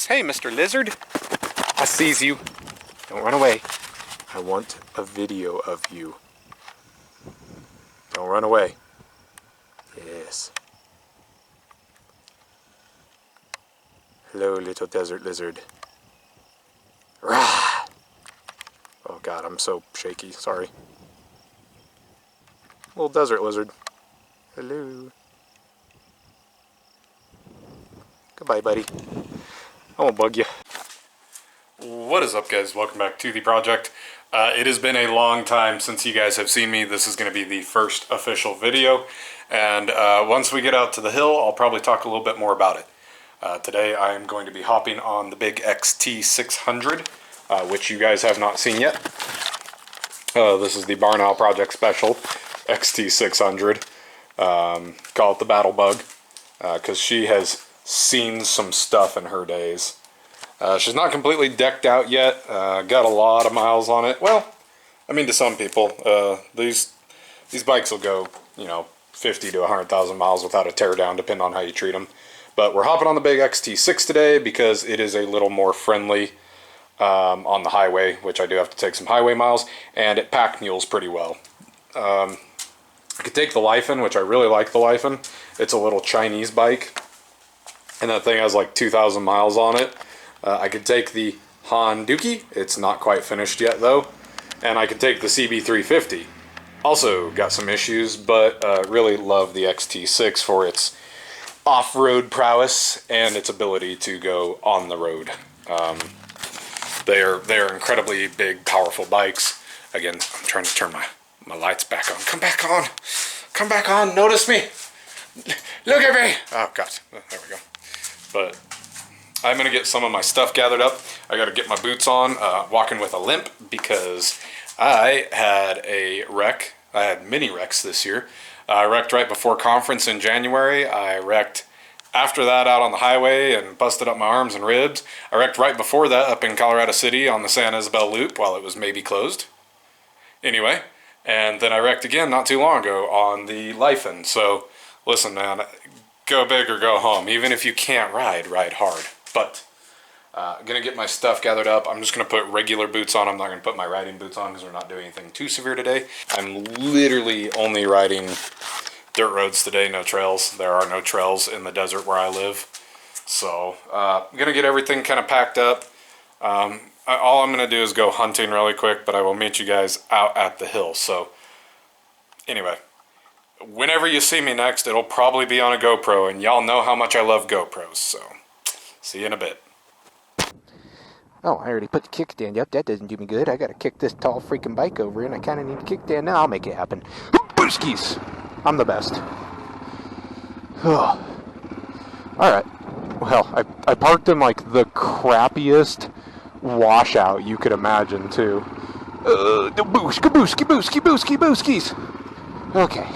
Hey, Mr. Lizard. I sees you. Don't run away. I want a video of you. Don't run away. Yes. Hello, little desert lizard. Rah! Oh god, I'm so shaky. Sorry. Little desert lizard. Hello. Goodbye, buddy. I won't bug you. What is up, guys? Welcome back to the project. It has been a long time since you guys have seen me. This is going to be the first official video. And once we get out to the hill, I'll probably talk a little bit more about it. Today I am going to be hopping on the big XT600, which you guys have not seen yet. This is the Barn Owl Project Special XT600. Call it the Battle Bug, because she has seen some stuff in her days. She's not completely decked out yet. Got a lot of miles on it. Well, I mean, to some people, these bikes will go, 50 to 100,000 miles without a tear down, depending on how you treat them. But we're hopping on the big XT6 today because it is a little more friendly on the highway, which I do have to take some highway miles, and it pack mules pretty well. I could take the Lifen, which I really like the Lifen. It's a little Chinese bike, and that thing has like 2,000 miles on it. I could take the Han Dookie. It's not quite finished yet though. And I could take the CB350. Also got some issues, but really love the XT6 for its off-road prowess and its ability to go on the road. They are incredibly big, powerful bikes. Again, I'm trying to turn my lights back on. Come back on! Come back on! Notice me! Look at me! Oh god, there we go. But I'm going to get some of my stuff gathered up. I got to get my boots on, walking with a limp, because I had a wreck. I had mini wrecks this year. I wrecked right before conference in January. I wrecked after that out on the highway and busted up my arms and ribs. I wrecked right before that up in Colorado City on the San Isabel Loop while it was maybe closed. Anyway, and then I wrecked again not too long ago on the Lifen. So listen, man, go big or go home. Even if you can't ride hard. But gonna get my stuff gathered up. I'm just gonna put regular boots on. I'm not gonna put my riding boots on because we're not doing anything too severe today. I'm literally only riding dirt roads today, no trails. There are no trails in the desert where I live. So I'm gonna get everything kind of packed up. All I'm gonna do is go hunting really quick, but I will meet you guys out at the hill. So anyway, whenever you see me next, it'll probably be on a GoPro, and y'all know how much I love GoPros, so see you in a bit. Oh, I already put the kickstand up. That doesn't do me good. I gotta kick this tall freaking bike over, and I kinda need a kickstand now. I'll make it happen. Booskies! I'm the best. Alright. Well, I parked in like the crappiest washout you could imagine, too. Booskies! Okay.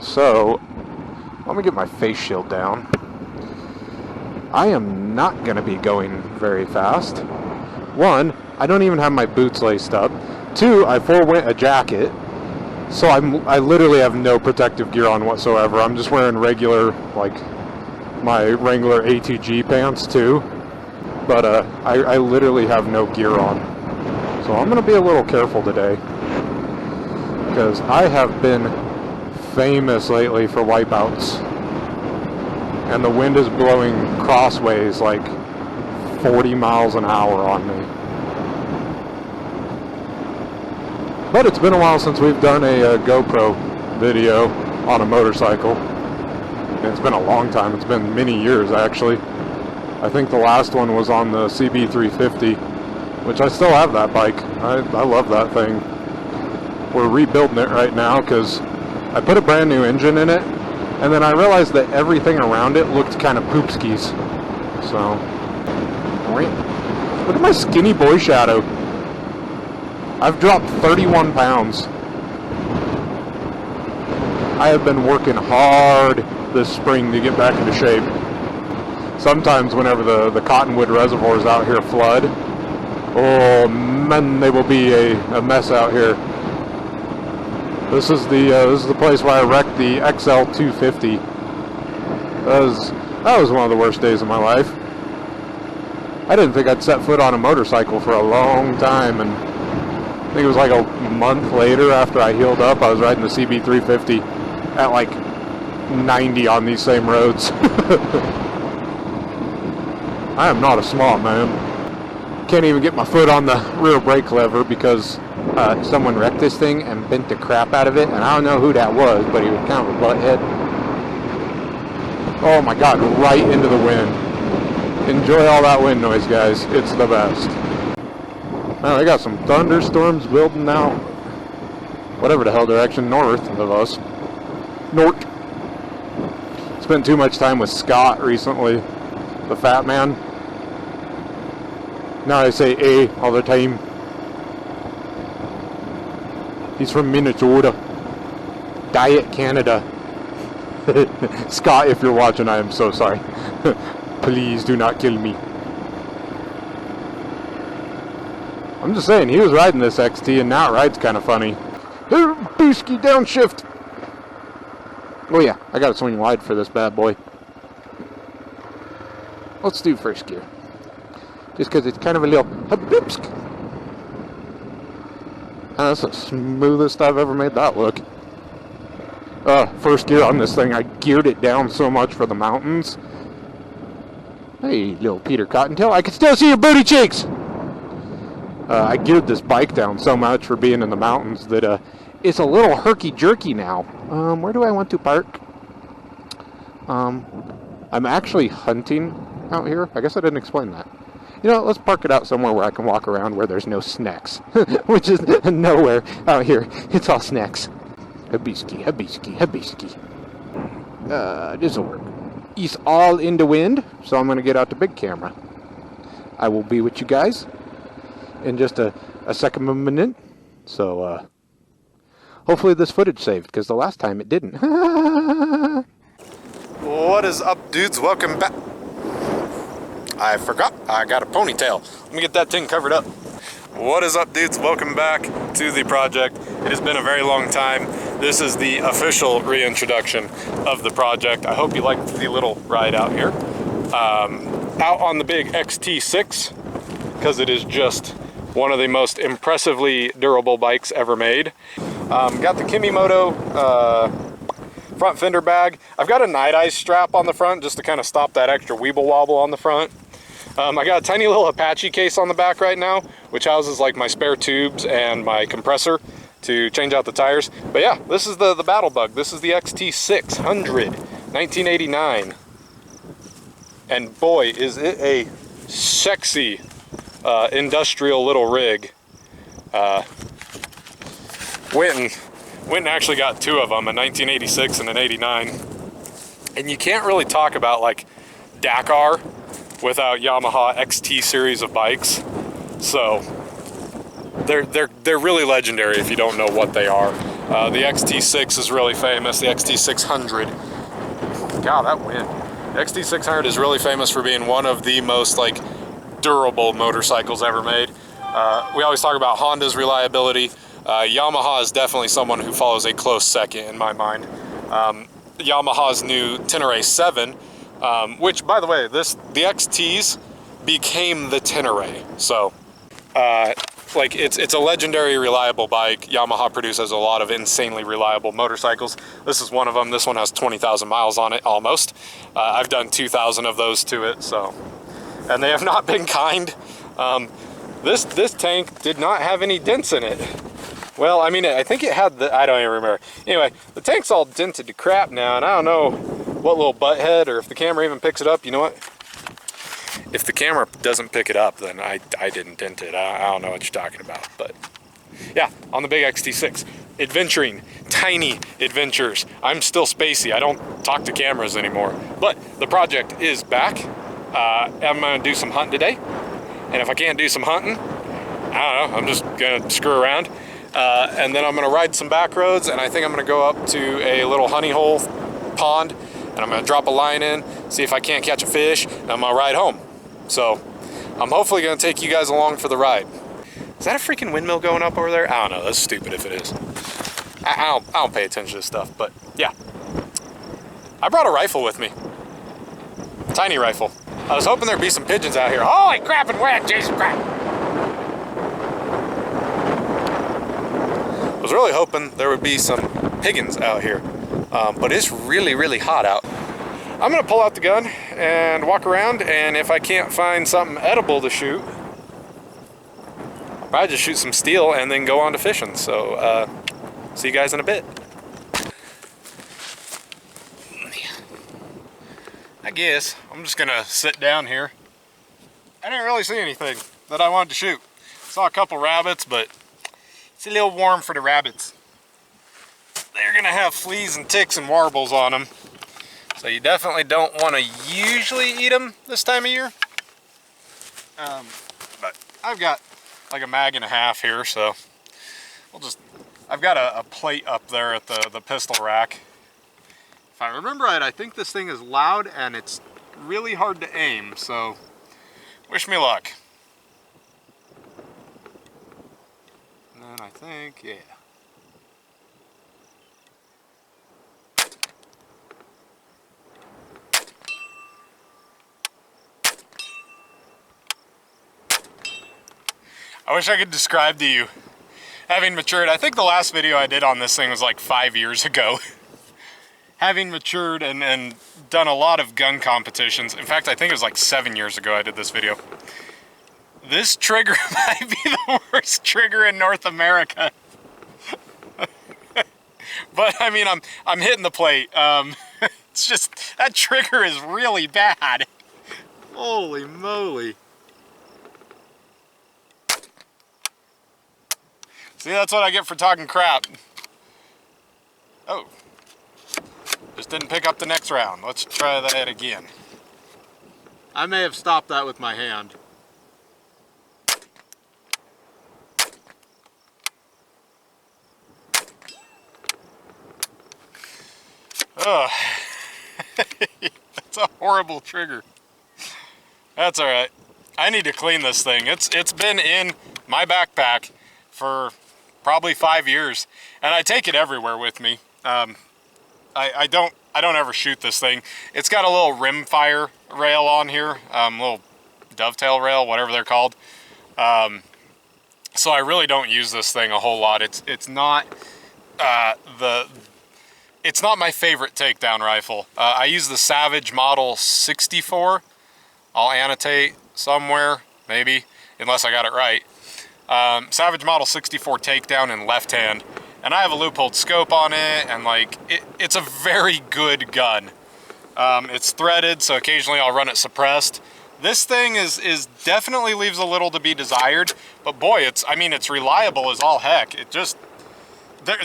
So let me get my face shield down. I am not going to be going very fast. One, I don't even have my boots laced up. Two, I forewent a jacket, so I literally have no protective gear on whatsoever. I'm just wearing regular, like, my Wrangler ATG pants too. But I literally have no gear on. So I'm going to be a little careful today, because I have been famous lately for wipeouts, and the wind is blowing crossways like 40 miles an hour on me. But it's been a while since we've done a GoPro video on a motorcycle. It's been a long time. It's been many years, actually. I think the last one was on the CB350, which I still have that bike. I love that thing. We're rebuilding it right now because I put a brand new engine in it, and then I realized that everything around it looked kind of poopskis. So, look at my skinny boy shadow. I've dropped 31 pounds. I have been working hard this spring to get back into shape. Sometimes whenever the cottonwood reservoirs out here flood, oh man, they will be a mess out here. This is the place where I wrecked the XL250. That was That was one of the worst days of my life. I didn't think I'd set foot on a motorcycle for a long time, and I think it was like a month later after I healed up, I was riding the CB350 at like 90 on these same roads. I am not a smart man. Can't even get my foot on the rear brake lever because someone wrecked this thing and bent the crap out of it, and I don't know who that was, but he was kind of a butthead. Oh my god, right into the wind. Enjoy all that wind noise, guys. It's the best. Well, they got some thunderstorms building out. Whatever the hell direction north of us. North. Spent too much time with Scott recently. The fat man. Now I say A all the time. He's from Minnesota. Diet Canada. Scott, if you're watching, I am so sorry. Please do not kill me. I'm just saying, he was riding this XT and now it rides kind of funny. Boosky downshift. Oh yeah, I gotta swing wide for this bad boy. Let's do first gear. Just because it's kind of a little habloopsk. That's the smoothest I've ever made that look. First gear on this thing, I geared it down so much for the mountains. Hey, little Peter Cottontail, I can still see your booty cheeks! I geared this bike down so much for being in the mountains that it's a little herky-jerky now. Where do I want to park? I'm actually hunting out here. I guess I didn't explain that. You know, let's park it out somewhere where I can walk around where there's no snacks. Which is nowhere out here. It's all snacks. Habisky, habisky, habisky. This'll work. It's all in the wind, so I'm going to get out the big camera. I will be with you guys in just a second of a minute. So, hopefully this footage saved, because the last time it didn't. What is up, dudes? Welcome back. I forgot I got a ponytail. Let me get that thing covered up. What is up, dudes? Welcome back to the project. It has been a very long time. This is the official reintroduction of the project. I hope you liked the little ride out here. Out on the big XT6, because it is just one of the most impressively durable bikes ever made. Got the Kimimoto front fender bag. I've got a night ice strap on the front just to kind of stop that extra weeble wobble on the front. I got a tiny little Apache case on the back right now, which houses like my spare tubes and my compressor to change out the tires. But yeah, this is the Battle Bug. This is the XT600, 1989. And boy, is it a sexy industrial little rig. Winton actually got two of them, a 1986 and an 89. And you can't really talk about like Dakar without Yamaha XT series of bikes. So they're really legendary if you don't know what they are. The XT6 is really famous, the XT600. God, that wind. The XT600 is really famous for being one of the most like durable motorcycles ever made. We always talk about Honda's reliability. Yamaha is definitely someone who follows a close second in my mind. Yamaha's new Tenere 7, which, by the way, the XTs became the Tenere. So, like, it's a legendary, reliable bike. Yamaha produces a lot of insanely reliable motorcycles. This is one of them. This one has 20,000 miles on it, almost. I've done 2,000 of those to it, so. And they have not been kind. This tank did not have any dents in it. Well, I mean, I think it had I don't even remember. Anyway, the tank's all dented to crap now, and I don't know what little butthead, or if the camera even picks it up. You know what? If the camera doesn't pick it up, then I didn't dent it. I don't know what you're talking about. But yeah, on the big XT6, adventuring, tiny adventures. I'm still spacey. I don't talk to cameras anymore. But the project is back. I'm going to do some hunting today. And if I can't do some hunting, I don't know, I'm just going to screw around. And then I'm going to ride some back roads, and I think I'm going to go up to a little honey hole pond, and I'm going to drop a line in, see if I can't catch a fish, and I'm going to ride home. So I'm hopefully going to take you guys along for the ride. Is that a freaking windmill going up over there? I don't know. That's stupid if it is. I don't pay attention to stuff, but yeah. I brought a rifle with me. tiny rifle. I was hoping there'd be some pigeons out here. Holy crap and wet, Jesus crap. I was really hoping there would be some pigeons out here, but it's really, really hot out. I'm gonna pull out the gun and walk around, and if I can't find something edible to shoot, I'll probably just shoot some steel and then go on to fishing. So, see you guys in a bit. I guess I'm just gonna sit down here. I didn't really see anything that I wanted to shoot. Saw a couple rabbits, but it's a little warm for the rabbits. They're gonna have fleas and ticks and warbles on them. So you definitely don't want to usually eat them this time of year. But I've got like a mag and a half here, so I've got a plate up there at the pistol rack. If I remember right, I think this thing is loud and it's really hard to aim, so wish me luck. And then I think, yeah. I wish I could describe to you, having matured, I think the last video I did on this thing was like 5 years ago. Having matured and done a lot of gun competitions, in fact I think it was like 7 years ago I did this video. This trigger might be the worst trigger in North America. But I mean, I'm hitting the plate. It's just, that trigger is really bad. Holy moly. See, that's what I get for talking crap. Oh. Just didn't pick up the next round. Let's try that again. I may have stopped that with my hand. Oh. That's a horrible trigger. That's alright. I need to clean this thing. It's been in my backpack for probably 5 years, and I take it everywhere with me. I don't ever shoot this thing. It's got a little rim fire rail on here, little dovetail rail, whatever they're called. So I really don't use this thing a whole lot. It's not it's not my favorite takedown rifle. I use the Savage Model 64. I'll annotate somewhere, maybe, unless I got it right. Savage Model 64 takedown in left hand, and I have a loopholed scope on it, and like it's a very good gun. It's threaded, so occasionally I'll run it suppressed. This thing is definitely leaves a little to be desired, but boy, it's reliable as all heck. It just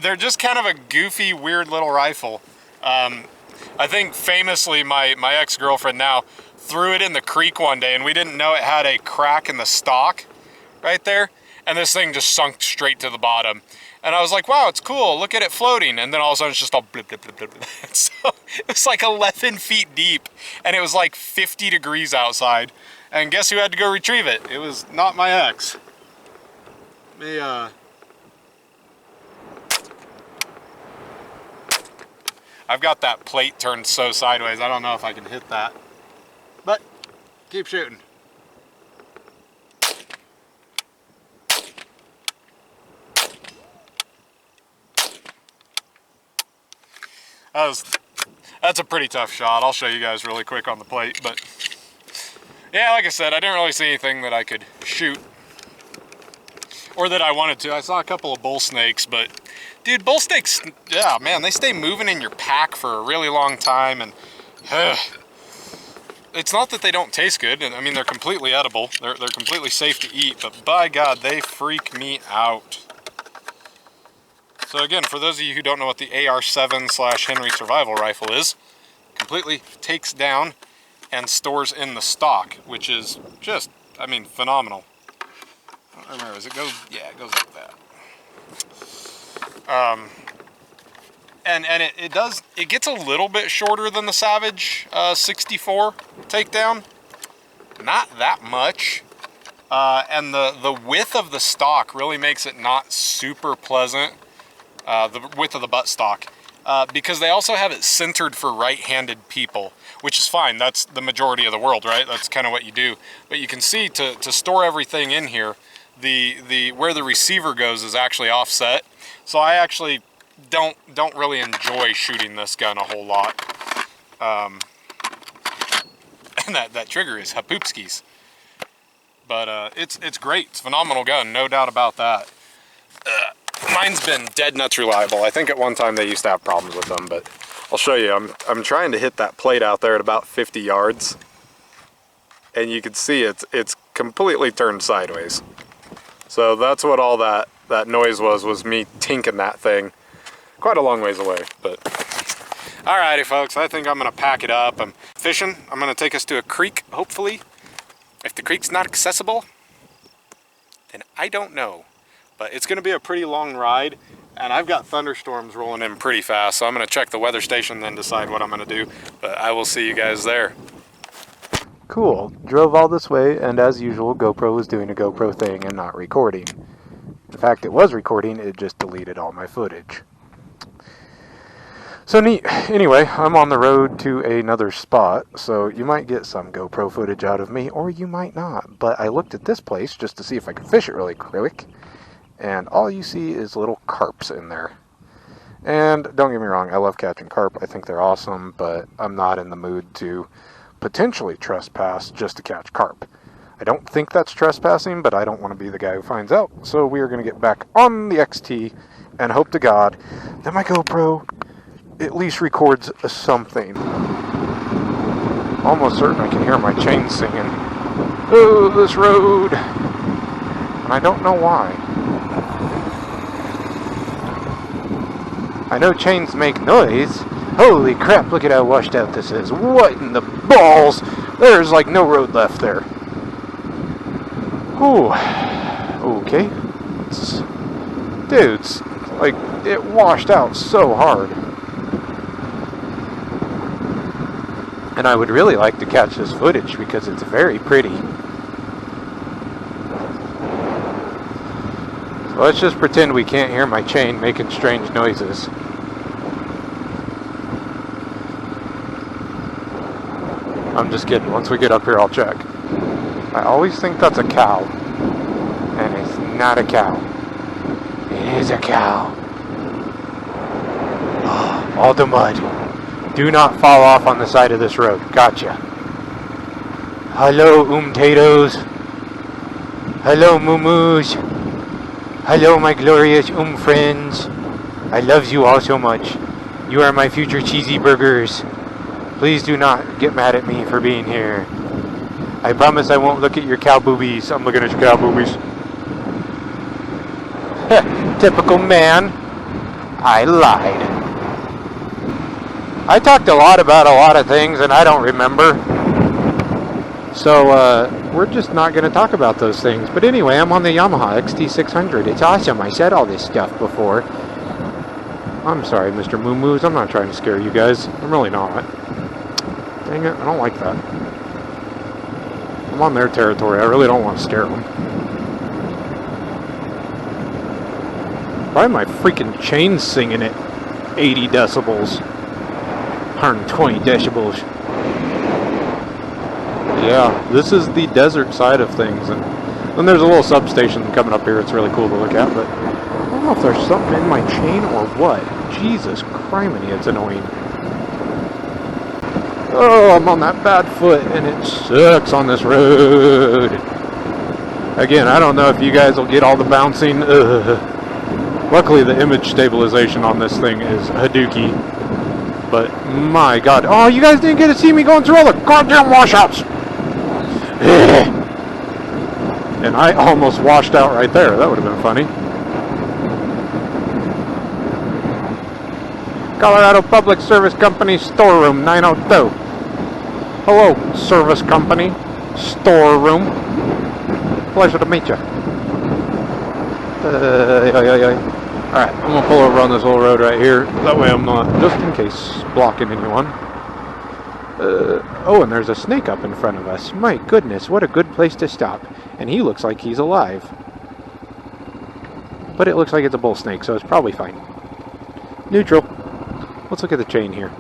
they're just kind of a goofy, weird little rifle. I think famously my ex-girlfriend now threw it in the creek one day, and we didn't know it had a crack in the stock right there. And this thing just sunk straight to the bottom. And I was like, wow, it's cool, look at it floating. And then all of a sudden it's just all blip, blip, blip, blip, blip. So it was like 11 feet deep, and it was like 50 degrees outside. And guess who had to go retrieve it? It was not my ex. I've got that plate turned so sideways, I don't know if I can hit that. But, keep shooting. That's a pretty tough shot. I'll show you guys really quick on the plate, but yeah, like I said, I didn't really see anything that I could shoot or that I wanted to. I saw a couple of bull snakes, but dude, bull snakes, yeah, man, they stay moving in your pack for a really long time, and it's not that they don't taste good. I mean, they're completely edible. They're completely safe to eat, but by God, they freak me out. So again, for those of you who don't know what the AR-7/Henry survival rifle is, completely takes down and stores in the stock, which is just, I mean, phenomenal. I don't remember, does it go? Yeah, it goes like that. And it gets a little bit shorter than the Savage 64 takedown. Not that much. And the width of the stock really makes it not super pleasant. The width of the butt stock. because they also have it centered for right-handed people, which is fine. That's the majority of the world, right? That's kind of what you do. But you can see to store everything in here, where the receiver goes is actually offset. So I actually don't really enjoy shooting this gun a whole lot. And that trigger is hapoopskis. But it's great. It's a phenomenal gun, no doubt about that. Mine's been dead nuts reliable. I think at one time they used to have problems with them, but I'll show you. I'm trying to hit that plate out there at about 50 yards, and you can see it's completely turned sideways. So that's what all that noise was me tinking that thing quite a long ways away. But alrighty, folks, I think I'm gonna pack it up. I'm fishing. I'm gonna take us to a creek, hopefully. If the creek's not accessible, then I don't know. But it's gonna be a pretty long ride, and I've got thunderstorms rolling in pretty fast, so I'm gonna check the weather station, then decide what I'm gonna do. But I will see you guys there. Cool. Drove all this way, and as usual, GoPro was doing a GoPro thing and not recording. In fact, it was recording, it just deleted all my footage. So neat. Anyway, I'm on the road to another spot, so you might get some GoPro footage out of me, or you might not. But I looked at this place just to see if I could fish it really quick, and all you see is little carps in there. And don't get me wrong, I love catching carp. I think they're awesome, but I'm not in the mood to potentially trespass just to catch carp. I don't think that's trespassing, but I don't want to be the guy who finds out. So we are going to get back on the XT and hope to God that my GoPro at least records something. Almost certain I can hear my chain singing. Oh, this road! And I don't know why. I know chains make noise. Holy crap, look at how washed out this is. What in the balls? There's like no road left there. Ooh. Okay. Dudes, like, it washed out so hard. And I would really like to catch this footage because it's very pretty. So let's just pretend we can't hear my chain making strange noises. I'm just kidding. Once we get up here, I'll check. I always think that's a cow. And it's not a cow. It is a cow. Oh, all the mud. Do not fall off on the side of this road. Gotcha. Hello, Tatoes. Hello, Moo-Moos. Hello, my glorious friends. I love you all so much. You are my future cheesy burgers. Please do not get mad at me for being here. I promise I won't look at your cow boobies. I'm looking at your cow boobies. Typical man. I lied. I talked a lot about a lot of things and I don't remember. So, we're just not going to talk about those things. But anyway, I'm on the Yamaha XT600. It's awesome. I said all this stuff before. I'm sorry, Mr. Moo-Moos. I'm not trying to scare you guys. I'm really not. Dang it, I don't like that. I'm on their territory. I really don't want to scare them. Why am I freaking chain singing at 80 decibels? 120 decibels. Yeah, this is the desert side of things, and then there's a little substation coming up here. It's really cool to look at, but I don't know if there's something in my chain or what. Jesus criminy, it's annoying. Oh, I'm on that bad foot, and it sucks on this road. Again, I don't know if you guys will get all the bouncing. Luckily, the image stabilization on this thing is Hadouki. But, my God. Oh, you guys didn't get to see me going through all the goddamn washouts. And I almost washed out right there. That would have been funny. Colorado Public Service Company storeroom 902. Hello, service company storeroom. Pleasure to meet you. Alright, I'm going to pull over on this little road right here. That way I'm not, just in case, blocking anyone. Oh, and there's a snake up in front of us. My goodness, what a good place to stop. And he looks like he's alive. But it looks like it's a bull snake, so it's probably fine. Neutral. Let's look at the chain here.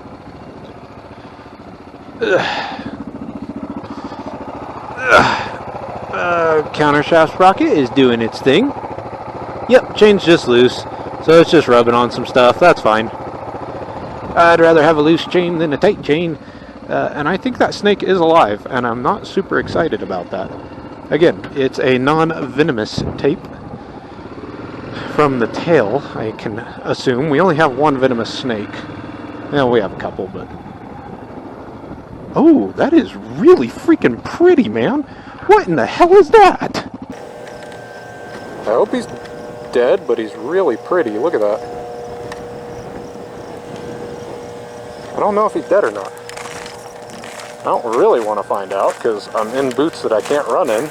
Countershaft sprocket is doing its thing. Yep, chain's just loose, so it's just rubbing on some stuff. That's fine. I'd rather have a loose chain than a tight chain, and I think that snake is alive, and I'm not super excited about that. Again, it's a non-venomous tape from the tail, I can assume. We only have one venomous snake. Well, we have a couple, but... Oh, that is really freaking pretty, man. What in the hell is that? I hope he's dead, but he's really pretty. Look at that. I don't know if he's dead or not. I don't really want to find out because I'm in boots that I can't run in.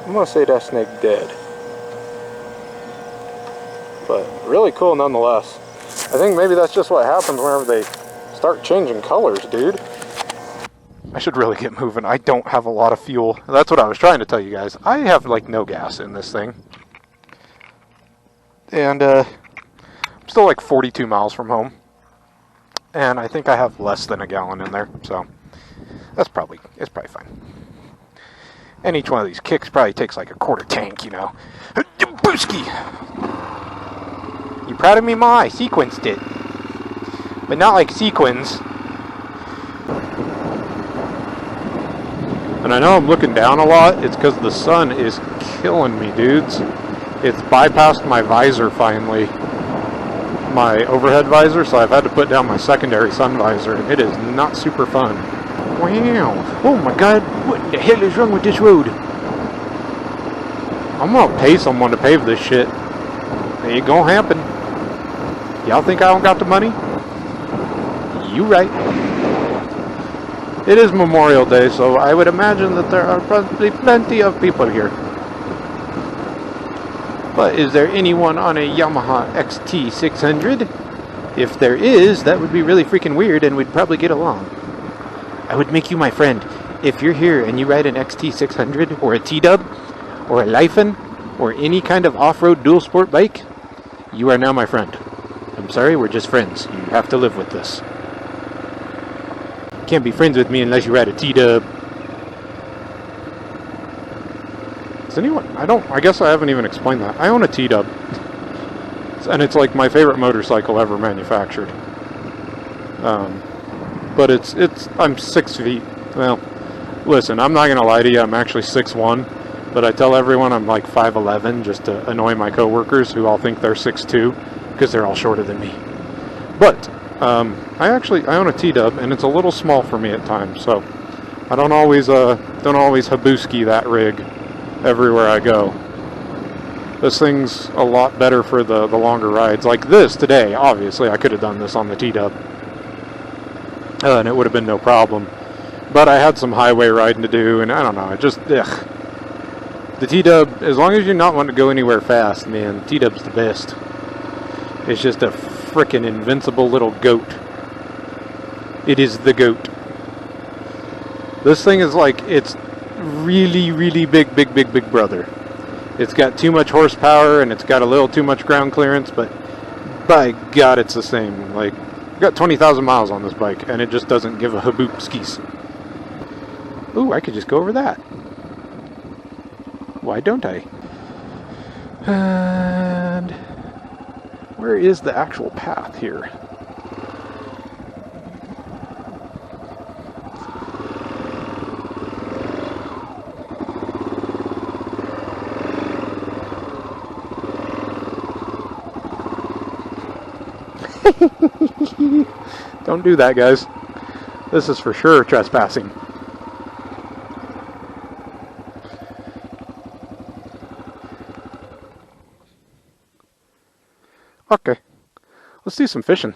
I'm going to say that snake dead. But really cool nonetheless. I think maybe that's just what happens whenever they start changing colors, dude. I should really get moving. I don't have a lot of fuel. That's what I was trying to tell you guys. I have like no gas in this thing. And I'm still like 42 miles from home. And I think I have less than a gallon in there, so it's probably fine. And each one of these kicks probably takes like a quarter tank, you know. Booski! You proud of me, Ma? I sequenced it. But not like sequins. And I know I'm looking down a lot. It's because the sun is killing me, dudes. It's bypassed my visor finally. My overhead visor, so I've had to put down my secondary sun visor, and it is not super fun. Wow. Oh my god, what the hell is wrong with this road? I'm gonna pay someone to pave this shit. It ain't gonna happen. Y'all think I don't got the money? You right. It is Memorial Day, so I would imagine that there are probably plenty of people here. But is there anyone on a Yamaha XT600? If there is, that would be really freaking weird and we'd probably get along. I would make you my friend. If you're here and you ride an XT600 or a T-Dub or a Lyphon or any kind of off-road dual sport bike, you are now my friend. I'm sorry, we're just friends. You have to live with this. Can't be friends with me unless you ride a T-Dub. Does anyone... I guess I haven't even explained that. I own a T-Dub. And it's like my favorite motorcycle ever manufactured. But I'm 6 feet. Well, listen, I'm not going to lie to you. I'm actually 6'1", but I tell everyone I'm like 5'11", just to annoy my coworkers who all think they're 6'2", because they're all shorter than me. But I own a T-Dub, and it's a little small for me at times, so I don't always habooski that rig everywhere I go. This thing's a lot better for the longer rides. Like this today, obviously, I could have done this on the T-Dub. And it would have been no problem. But I had some highway riding to do, and I don't know, it just, ugh. The T-Dub, as long as you're not wanting to go anywhere fast, man, T-Dub's the best. It's just a frickin' invincible little goat. It is the goat. This thing is like, it's really, really big brother. It's got too much horsepower, and it's got a little too much ground clearance, but by God, it's the same. Like, I've got 20,000 miles on this bike, and it just doesn't give a haboopskis. Ooh, I could just go over that. Why don't I? And where is the actual path here? Don't do that, guys. This is for sure trespassing. Okay, let's do some fishing.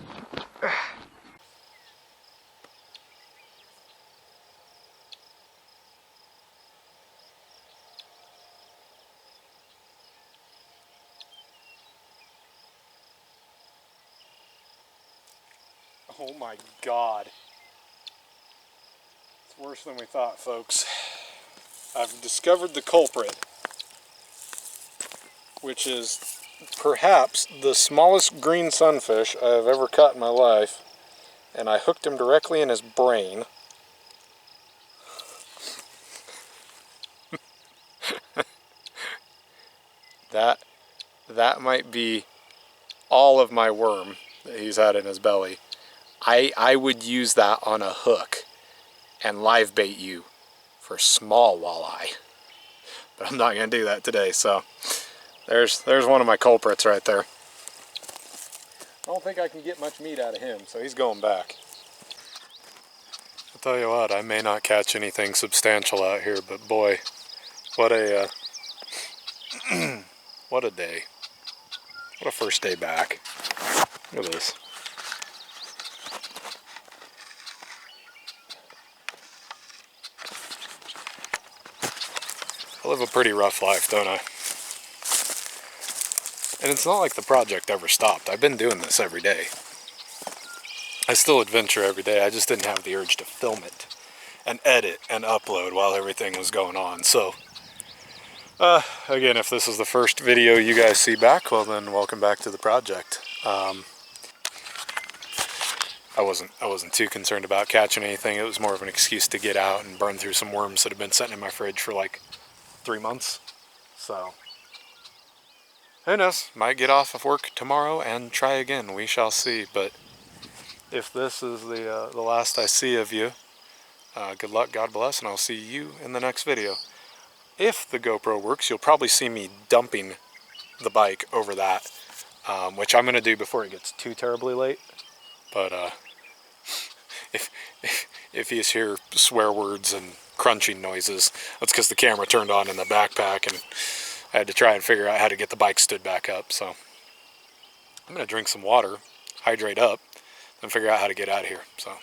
Oh my God. It's worse than we thought, folks. I've discovered the culprit, which is perhaps the smallest green sunfish I have ever caught in my life, and I hooked him directly in his brain. That might be all of my worm that he's had in his belly. I would use that on a hook and live bait you for small walleye. But I'm not going to do that today, so there's one of my culprits right there. I don't think I can get much meat out of him, so he's going back. I'll tell you what, I may not catch anything substantial out here, but boy, what a what a day. What a first day back. Look at this. I live a pretty rough life, don't I? And it's not like the project ever stopped. I've been doing this every day. I still adventure every day. I just didn't have the urge to film it and edit and upload while everything was going on. So, again, if this is the first video you guys see back, well then welcome back to the project. I wasn't too concerned about catching anything. It was more of an excuse to get out and burn through some worms that have been sitting in my fridge for like 3 months. So, who knows? Might get off of work tomorrow and try again. We shall see. But if this is the last I see of you, good luck, God bless, and I'll see you in the next video. If the GoPro works, you'll probably see me dumping the bike over that, which I'm going to do before it gets too terribly late. But if you hear swear words and crunching noises, that's because the camera turned on in the backpack and I had to try and figure out how to get the bike stood back up. So I'm going to drink some water, hydrate up, and figure out how to get out of here. So